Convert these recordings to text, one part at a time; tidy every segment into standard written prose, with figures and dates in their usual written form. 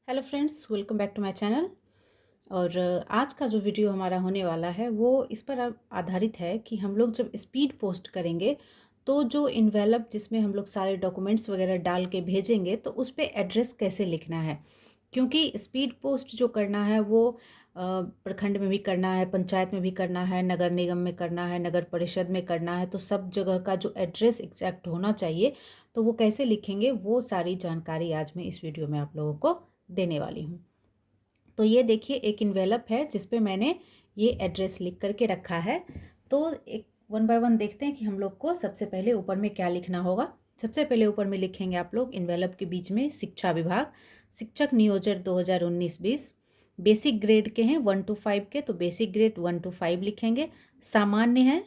Hello friends, welcome back to my channel. और आज का जो वीडियो हमारा होने वाला है वो इस पर आधारित है कि हम लोग जब स्पीड पोस्ट करेंगे तो जो इन्वेलप जिसमें हम लोग सारे डॉक्यूमेंट्स वगैरह डाल के भेजेंगे तो उस पर एड्रेस कैसे लिखना है। क्योंकि स्पीड पोस्ट जो करना है वो प्रखंड में भी करना है, पंचायत में भी करना है, नगर निगम में करना है, नगर परिषद में करना है, तो सब जगह का जो एड्रेस एग्जैक्ट होना चाहिए तो वो कैसे लिखेंगे वो सारी जानकारी आज मैं इस वीडियो में आप लोगों को देने वाली हूँ। तो ये देखिए एक इन्वेलप है जिस पे मैंने ये एड्रेस लिख करके रखा है। तो एक वन बाय वन देखते हैं कि हम लोग को सबसे पहले ऊपर में क्या लिखना होगा। सबसे पहले ऊपर में लिखेंगे आप लोग इन्वेलप के बीच में शिक्षा विभाग, शिक्षक नियोजन 2019-20। बेसिक ग्रेड के हैं 1 to 5 के, तो बेसिक ग्रेड 1 to 5 लिखेंगे। सामान्य है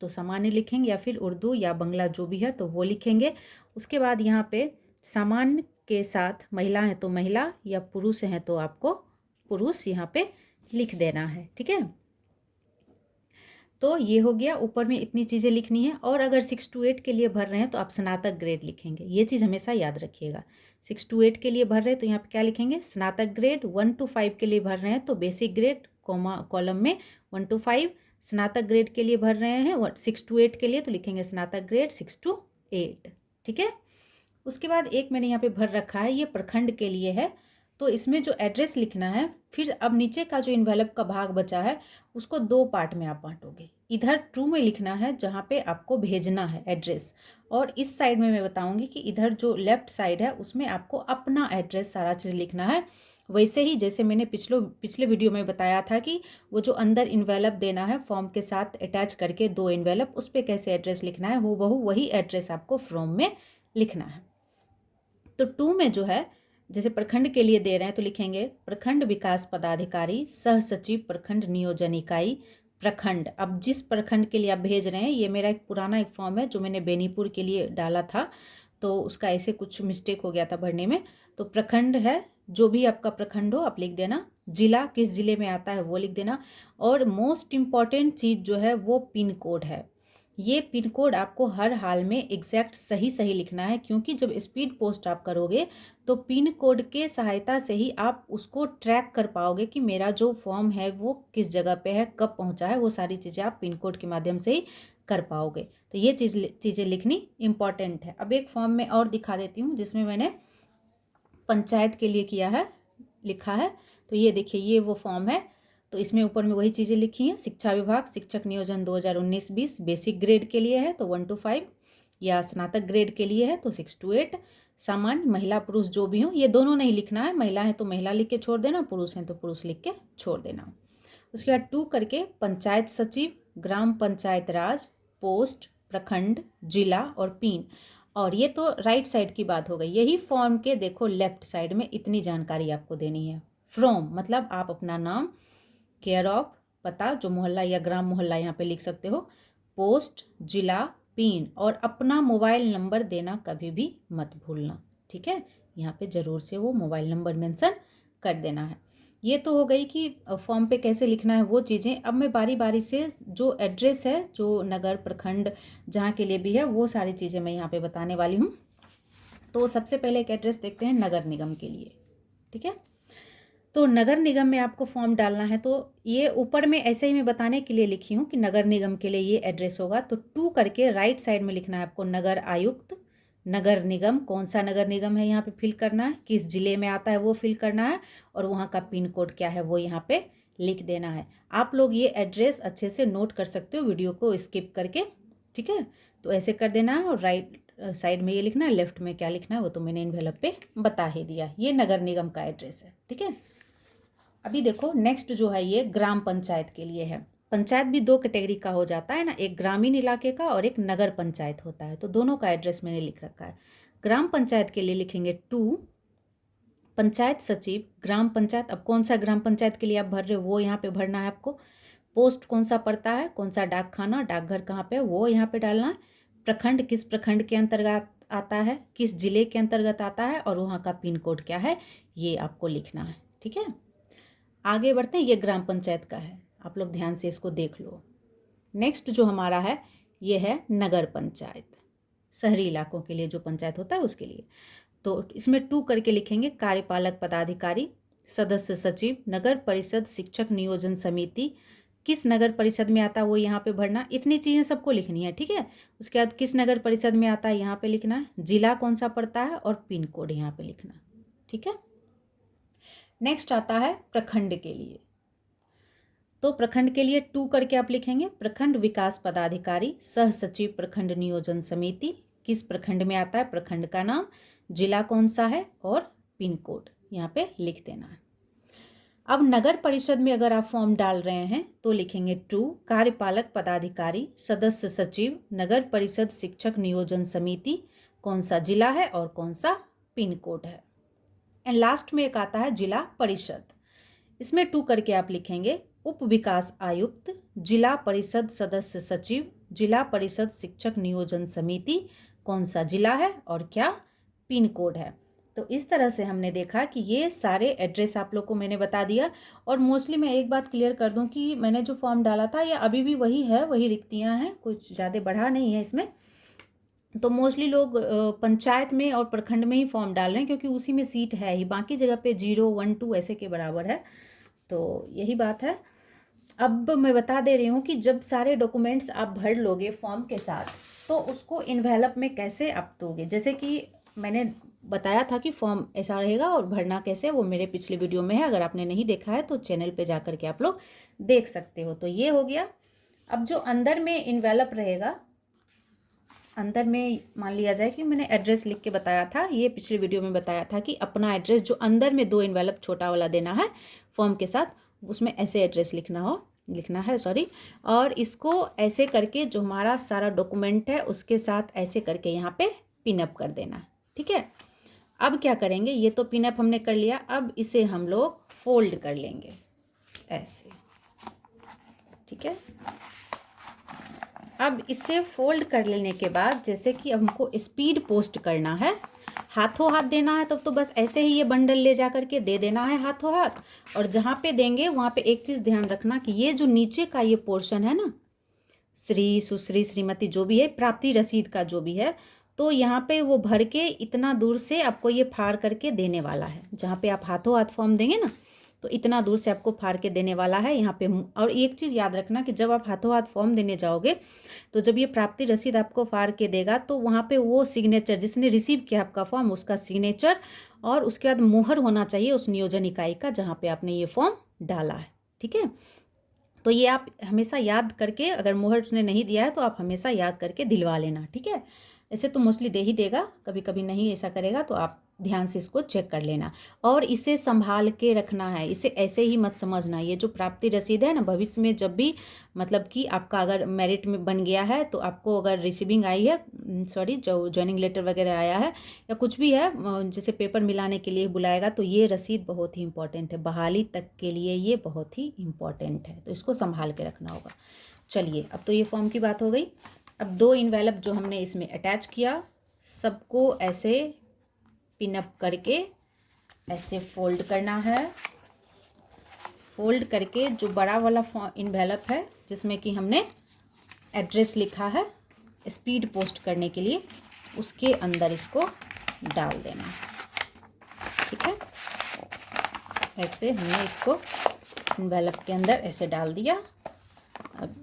तो सामान्य लिखेंगे या फिर उर्दू या बंगला जो भी है तो वो लिखेंगे। उसके बाद यहाँ पे सामान्य के साथ महिला है तो महिला या पुरुष हैं तो आपको पुरुष यहाँ पे लिख देना है। ठीक है, तो ये हो गया। ऊपर में इतनी चीज़ें लिखनी है। और अगर 6 to 8 के लिए भर रहे हैं तो आप स्नातक ग्रेड लिखेंगे, ये चीज़ हमेशा याद रखिएगा। 6 to 8 के लिए भर रहे हैं तो यहाँ पे क्या लिखेंगे, स्नातक ग्रेड। 1 to 5 के लिए भर रहे हैं तो बेसिक ग्रेड कॉमा कॉलम में 1 to 5। स्नातक ग्रेड के लिए भर रहे हैं 6 to 8 के लिए तो लिखेंगे स्नातक ग्रेड 6 to 8। ठीक है, उसके बाद एक मैंने यहाँ पे भर रखा है, ये प्रखंड के लिए है। तो इसमें जो एड्रेस लिखना है, फिर अब नीचे का जो इन्वेलप का भाग बचा है उसको दो पार्ट में आप बांटोगे। इधर ट्रू में लिखना है जहाँ पे आपको भेजना है एड्रेस, और इस साइड में मैं बताऊंगी कि इधर जो लेफ्ट साइड है उसमें आपको अपना एड्रेस सारा चीज़ लिखना है। वैसे ही जैसे मैंने पिछले वीडियो में बताया था कि वो जो अंदर इन्वेलप देना है फॉर्म के साथ अटैच करके दो इन्वेलप, उस पर कैसे एड्रेस लिखना है हूबहू वही एड्रेस आपको फॉर्म में लिखना है। तो 2 में जो है, जैसे प्रखंड के लिए दे रहे हैं तो लिखेंगे प्रखंड विकास पदाधिकारी सह सचिव प्रखंड नियोजन इकाई प्रखंड। अब जिस प्रखंड के लिए आप भेज रहे हैं, ये मेरा एक पुराना एक फॉर्म है जो मैंने बेनीपुर के लिए डाला था, तो उसका ऐसे कुछ मिस्टेक हो गया था भरने में। तो प्रखंड है, जो भी आपका प्रखंड हो आप लिख देना। जिला किस जिले में आता है वो लिख देना। और मोस्ट इम्पॉर्टेंट चीज़ जो है वो पिन कोड है। ये पिन कोड आपको हर हाल में एग्जैक्ट सही सही लिखना है, क्योंकि जब स्पीड पोस्ट आप करोगे तो पिन कोड के सहायता से ही आप उसको ट्रैक कर पाओगे कि मेरा जो फॉर्म है वो किस जगह पे है, कब पहुंचा है, वो सारी चीज़ें आप पिन कोड के माध्यम से ही कर पाओगे। तो ये चीज़ें लिखनी इम्पॉर्टेंट है। अब एक फॉर्म में और दिखा देती हूँ जिसमें मैंने पंचायत के लिए किया है, लिखा है। तो ये देखिए ये वो फॉर्म है। तो इसमें ऊपर में वही चीज़ें लिखी हैं। शिक्षा विभाग शिक्षक नियोजन 2019-20 बेसिक ग्रेड के लिए है तो 1 to 5, या स्नातक ग्रेड के लिए है तो 6 to 8। सामान्य महिला पुरुष जो भी हो, ये दोनों नहीं लिखना है, महिला है तो महिला लिख के छोड़ देना, पुरुष हैं तो पुरुष लिख के छोड़ देना। उसके बाद 2 करके पंचायत सचिव ग्राम पंचायत राज पोस्ट प्रखंड जिला और पिन। और ये तो राइट साइड की बात हो गई। यही फॉर्म के देखो लेफ्ट साइड में इतनी जानकारी आपको देनी है। फ्रॉम मतलब आप अपना नाम, केयर ऑफ पता जो मोहल्ला या ग्राम मोहल्ला यहाँ पे लिख सकते हो, पोस्ट जिला पिन, और अपना मोबाइल नंबर देना कभी भी मत भूलना। ठीक है, यहाँ पे ज़रूर से वो मोबाइल नंबर मेंशन कर देना है। ये तो हो गई कि फॉर्म पे कैसे लिखना है वो चीज़ें। अब मैं बारी बारी से जो एड्रेस है, जो नगर प्रखंड जहाँ के लिए भी है, वो सारी चीज़ें मैं यहाँ पे बताने वाली हूँ। तो सबसे पहले एक एड्रेस देखते हैं नगर निगम के लिए। ठीक है, तो नगर निगम में आपको फॉर्म डालना है। तो ये ऊपर में ऐसे ही मैं बताने के लिए लिखी हूँ कि नगर निगम के लिए ये एड्रेस होगा। तो 2 करके राइट साइड में लिखना है आपको नगर आयुक्त नगर निगम, कौन सा नगर निगम है यहाँ पे फिल करना है, किस जिले में आता है वो फिल करना है, और वहाँ का पिन कोड क्या है वो यहाँ पे लिख देना है। आप लोग ये एड्रेस अच्छे से नोट कर सकते हो वीडियो को स्किप करके। ठीक है, तो ऐसे कर देना है। और राइट साइड में ये लिखना है, लेफ्ट में क्या लिखना है वो तो मैंने इन्वेलप पे बता ही दिया। ये नगर निगम का एड्रेस है। ठीक है, अभी देखो नेक्स्ट जो है ये ग्राम पंचायत के लिए है। पंचायत भी दो कैटेगरी का हो जाता है ना, एक ग्रामीण इलाके का और एक नगर पंचायत होता है। तो दोनों का एड्रेस मैंने लिख रखा है। ग्राम पंचायत के लिए लिखेंगे 2 पंचायत सचिव ग्राम पंचायत। अब कौन सा ग्राम पंचायत के लिए आप भर रहे हो वो यहाँ पे भरना है आपको। पोस्ट कौन सा पड़ता है, कौन सा डाक खाना डाकघर कहाँ पे है वो यहाँ पे डालना है। प्रखंड किस प्रखंड के अंतर्गत आता है, किस जिले के अंतर्गत आता है, और वहाँ का पिन कोड क्या है ये आपको लिखना है। ठीक है, आगे बढ़ते हैं। ये ग्राम पंचायत का है, आप लोग ध्यान से इसको देख लो। नेक्स्ट जो हमारा है ये है नगर पंचायत, शहरी इलाकों के लिए जो पंचायत होता है उसके लिए। तो इसमें 2 करके लिखेंगे, कार्यपालक पदाधिकारी, सदस्य सचिव, नगर परिषद शिक्षक नियोजन समिति, किस नगर परिषद में आता है वो यहाँ पे भरना। इतनी चीज़ें सबको लिखनी है, ठीक है। उसके बाद किस नगर परिषद में आता है यहाँ पे लिखना है, जिला कौन सा पड़ता है और पिन कोड यहाँ पे लिखना, ठीक है। नेक्स्ट आता है प्रखंड के लिए। तो प्रखंड के लिए 2 करके आप लिखेंगे, प्रखंड विकास पदाधिकारी, सह सचिव प्रखंड नियोजन समिति, किस प्रखंड में आता है, प्रखंड का नाम, जिला कौन सा है और पिन कोड यहाँ पे लिख देना है। अब नगर परिषद में अगर आप फॉर्म डाल रहे हैं तो लिखेंगे 2 कार्यपालक पदाधिकारी, सदस्य सचिव, नगर परिषद शिक्षक नियोजन समिति, कौन सा जिला है और कौन सा पिन कोड है। एंड लास्ट में एक आता है जिला परिषद। इसमें 2 करके आप लिखेंगे, उप विकास आयुक्त, जिला परिषद सदस्य सचिव, जिला परिषद शिक्षक नियोजन समिति, कौन सा जिला है और क्या पिन कोड है। तो इस तरह से हमने देखा कि ये सारे एड्रेस आप लोग को मैंने बता दिया। और मोस्टली मैं एक बात क्लियर कर दूं कि मैंने जो फॉर्म डाला था ये अभी भी वही है, वही रिक्तियां हैं, कुछ ज़्यादा बढ़ा नहीं है इसमें। तो मोस्टली लोग पंचायत में और प्रखंड में ही फॉर्म डाल रहे हैं क्योंकि उसी में सीट है ही, बाकी जगह पे 0, 1, 2 ऐसे के बराबर है। तो यही बात है। अब मैं बता दे रही हूँ कि जब सारे डॉक्यूमेंट्स आप भर लोगे फॉर्म के साथ तो उसको इन्वेलप में कैसे आप दोगे। जैसे कि मैंने बताया था कि फॉर्म ऐसा रहेगा और भरना कैसे, वो मेरे पिछले वीडियो में है। अगर आपने नहीं देखा है तो चैनल पे जा कर के आप लोग देख सकते हो। तो ये हो गया। अब जो अंदर में इन्वेलप रहेगा, अंदर में मान लिया जाए कि मैंने एड्रेस लिख के बताया था, ये पिछले वीडियो में बताया था कि अपना एड्रेस जो अंदर में 2 इन्वेलप छोटा वाला देना है फॉर्म के साथ, उसमें ऐसे एड्रेस लिखना है सॉरी। और इसको ऐसे करके जो हमारा सारा डॉक्यूमेंट है उसके साथ ऐसे करके यहाँ पे पिनअप कर देना, ठीक है। अब क्या करेंगे, ये तो पिनअप हमने कर लिया, अब इसे हम लोग फोल्ड कर लेंगे ऐसे, ठीक है। अब इसे फोल्ड कर लेने के बाद जैसे कि हमको स्पीड पोस्ट करना है, हाथों हाथ देना है, तब तो बस ऐसे ही ये बंडल ले जा करके दे देना है हाथों हाथ। और जहाँ पे देंगे वहाँ पे एक चीज़ ध्यान रखना कि ये जो नीचे का ये पोर्शन है ना, श्री सुश्री श्रीमती जो भी है, प्राप्ति रसीद का जो भी है, तो यहाँ पे वो भर के इतना दूर से आपको ये फाड़ करके देने वाला है। जहाँ पे आप हाथों हाथ फॉर्म देंगे ना तो इतना दूर से आपको फाड़ के देने वाला है यहाँ पे। और एक चीज़ याद रखना कि जब आप हाथों हाथ फॉर्म देने जाओगे तो जब ये प्राप्ति रसीद आपको फाड़ के देगा तो वहाँ पे वो सिग्नेचर, जिसने रिसीव किया आपका फॉर्म, उसका सिग्नेचर और उसके बाद मुहर होना चाहिए उस नियोजन इकाई का जहाँ पे आपने ये फॉर्म डाला है, ठीक है। तो ये आप हमेशा याद करके, अगर मुहर उसने नहीं दिया है तो आप हमेशा याद करके दिलवा लेना, ठीक है। ऐसे तो मोस्टली दे ही देगा, कभी कभी नहीं ऐसा करेगा तो आप ध्यान से इसको चेक कर लेना। और इसे संभाल के रखना है, इसे ऐसे ही मत समझना। ये जो प्राप्ति रसीद है ना, भविष्य में जब भी मतलब कि आपका अगर मेरिट में बन गया है तो आपको अगर रिसीविंग आई है, सॉरी जो ज्वाइनिंग लेटर वगैरह आया है या कुछ भी है, जैसे पेपर मिलाने के लिए बुलाएगा, तो ये रसीद बहुत ही इंपॉर्टेंट है, बहाली तक के लिए ये बहुत ही इंपॉर्टेंट है, तो इसको संभाल के रखना होगा। चलिए, अब तो ये फॉर्म की बात हो गई। अब 2 इन्वेलप जो हमने इसमें अटैच किया, सबको ऐसे पिनअप करके ऐसे फोल्ड करना है। फोल्ड करके जो बड़ा वाला इन्वेलप है जिसमें कि हमने एड्रेस लिखा है स्पीड पोस्ट करने के लिए, उसके अंदर इसको डाल देना है, ठीक है। ऐसे हमने इसको इन्वेलप के अंदर ऐसे डाल दिया। अब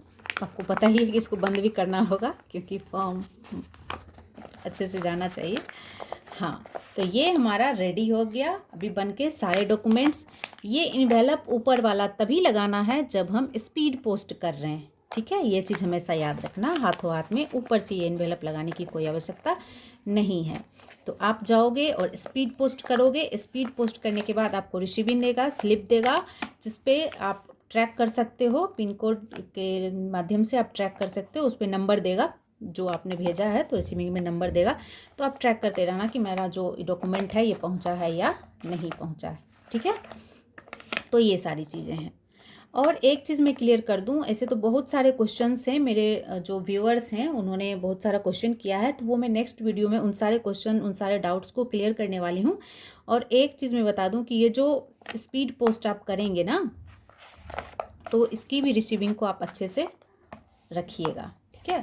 आपको पता ही है कि इसको बंद भी करना होगा क्योंकि फॉर्म अच्छे से जाना चाहिए। हाँ, तो ये हमारा रेडी हो गया अभी बन के सारे डॉक्यूमेंट्स। ये इन्वेलप ऊपर वाला तभी लगाना है जब हम स्पीड पोस्ट कर रहे हैं, ठीक है। ये चीज़ हमेशा याद रखना, हाथों हाथ में ऊपर से ये इन्वेलप लगाने की कोई आवश्यकता नहीं है। तो आप जाओगे और स्पीड पोस्ट करोगे। स्पीड पोस्ट करने के बाद आपको रिसीविंग देगा, स्लिप देगा, जिसपे आप ट्रैक कर सकते हो, पिन कोड के माध्यम से आप ट्रैक कर सकते हो। उस पर नंबर देगा जो आपने भेजा है, तो रिसीविंग में नंबर देगा, तो आप ट्रैक करते रहना कि मेरा जो डॉक्यूमेंट है ये पहुंचा है या नहीं पहुंचा है, ठीक है। तो ये सारी चीज़ें हैं। और एक चीज़ मैं क्लियर कर दूं, ऐसे तो बहुत सारे क्वेश्चंस हैं, मेरे जो व्यूअर्स हैं उन्होंने बहुत सारा क्वेश्चन किया है, तो वो मैं नेक्स्ट वीडियो में उन सारे क्वेश्चन, उन सारे डाउट्स को क्लियर करने वाली हूँ। और एक चीज़ मैं बता दूँ कि ये जो स्पीड पोस्ट आप करेंगे ना, तो इसकी भी रिसीविंग को आप अच्छे से रखिएगा, ठीक है।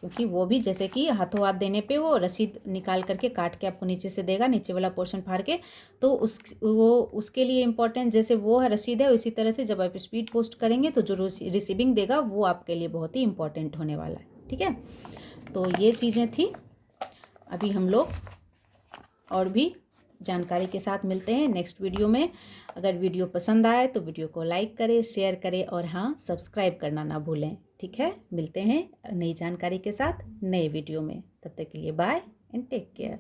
क्योंकि वो भी जैसे कि हाथों हाथ देने पे वो रसीद निकाल करके काट के आपको नीचे से देगा, नीचे वाला पोर्शन फाड़ के, तो उसके लिए इम्पोर्टेंट जैसे वो है रसीद है, उसी तरह से जब आप स्पीड पोस्ट करेंगे तो जो रिसीविंग देगा वो आपके लिए बहुत ही इम्पोर्टेंट होने वाला है। ठीक है, तो ये चीज़ें थी। अभी हम लोग और भी जानकारी के साथ मिलते हैं नेक्स्ट वीडियो में। अगर वीडियो पसंद आए तो वीडियो को लाइक करें, शेयर करें और हाँ, सब्सक्राइब करना ना भूलें। ठीक है, मिलते हैं नई जानकारी के साथ नए वीडियो में। तब तक के लिए बाय एंड टेक केयर।